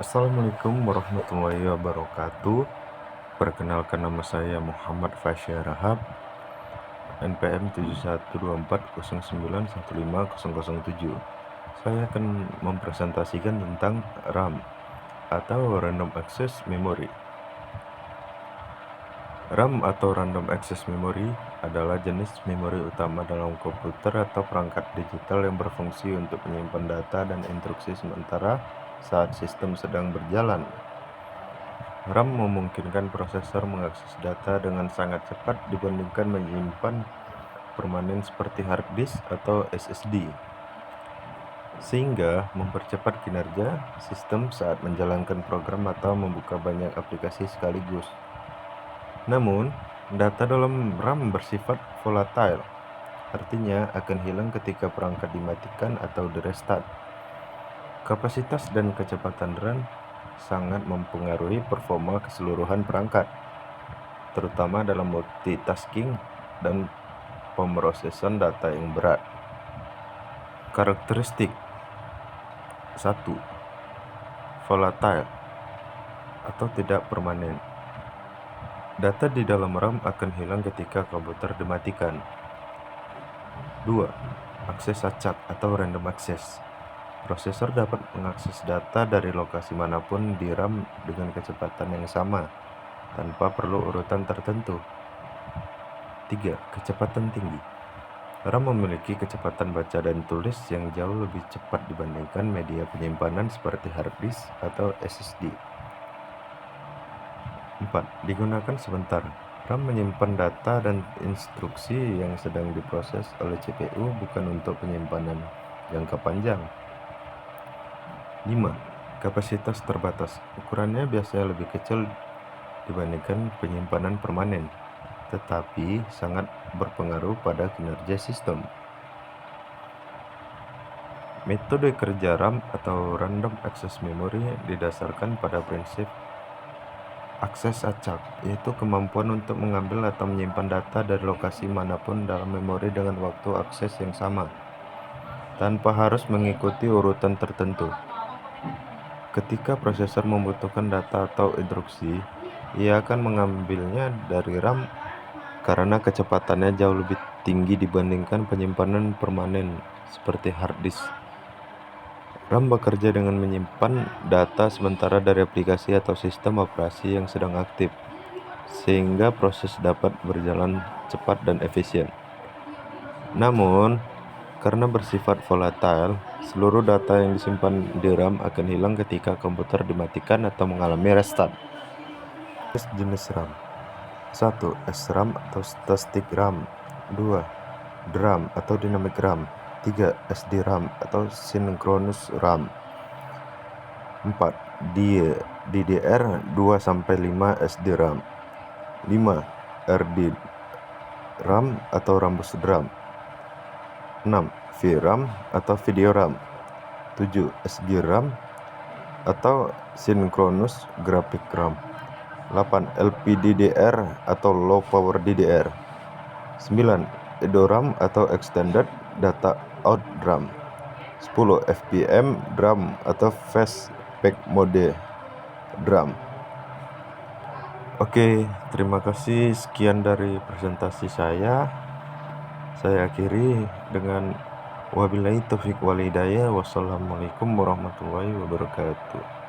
Assalamualaikum warahmatullahi wabarakatuh. Perkenalkan, nama saya Muhammad Fasya Rahab, NPM 712409150007. Saya akan mempresentasikan tentang RAM atau Random Access Memory. RAM atau Random Access Memory adalah jenis memori utama dalam komputer atau perangkat digital yang berfungsi untuk menyimpan data dan instruksi sementara saat sistem sedang berjalan. RAM memungkinkan prosesor mengakses data dengan sangat cepat dibandingkan menyimpan permanen seperti hard disk atau SSD, sehingga mempercepat kinerja sistem saat menjalankan program atau membuka banyak aplikasi sekaligus. Namun, data dalam RAM bersifat volatile, artinya akan hilang ketika perangkat dimatikan atau di-restart. Kapasitas dan kecepatan RAM sangat mempengaruhi performa keseluruhan perangkat, terutama dalam multitasking dan pemrosesan data yang berat. Karakteristik 1. Volatile atau tidak permanen. Data di dalam RAM akan hilang ketika komputer dimatikan. 2. Akses acak atau random access. Prosesor dapat mengakses data dari lokasi manapun di RAM dengan kecepatan yang sama, tanpa perlu urutan tertentu. 3. Kecepatan tinggi. RAM memiliki kecepatan baca dan tulis yang jauh lebih cepat dibandingkan media penyimpanan seperti hard disk atau SSD. 4. Digunakan sebentar. RAM menyimpan data dan instruksi yang sedang diproses oleh CPU, bukan untuk penyimpanan jangka panjang. 5. Kapasitas terbatas. Ukurannya biasanya lebih kecil dibandingkan penyimpanan permanen, tetapi sangat berpengaruh pada kinerja sistem. Metode kerja RAM atau Random Access Memory didasarkan pada prinsip akses acak, yaitu kemampuan untuk mengambil atau menyimpan data dari lokasi manapun dalam memori dengan waktu akses yang sama, tanpa harus mengikuti urutan tertentu. Ketika prosesor membutuhkan data atau instruksi, ia akan mengambilnya dari RAM karena kecepatannya jauh lebih tinggi dibandingkan penyimpanan permanen seperti hard disk. RAM bekerja dengan menyimpan data sementara dari aplikasi atau sistem operasi yang sedang aktif, sehingga proses dapat berjalan cepat dan efisien. Namun, karena bersifat volatile, seluruh data yang disimpan di RAM akan hilang ketika komputer dimatikan atau mengalami restart. Jenis RAM: 1. SRAM atau Static RAM. 2. DRAM atau Dynamic RAM. 3. SDRAM atau Synchronous RAM. 4. DDR2-5 SDRAM. 5. RDRAM atau Rambus DRAM. 6. VRAM atau Video RAM. 7. SGRAM atau Synchronous Graphic RAM. 8. LPDDR atau Low Power DDR. 9. EDORAM atau Extended Data Out DRAM. 10. FPM DRAM atau Fast Pack Mode DRAM. Oke, terima kasih. Sekian dari presentasi saya. Saya akhiri dengan wabillahi taufiq wal hidayah. Wassalamualaikum warahmatullahi wabarakatuh.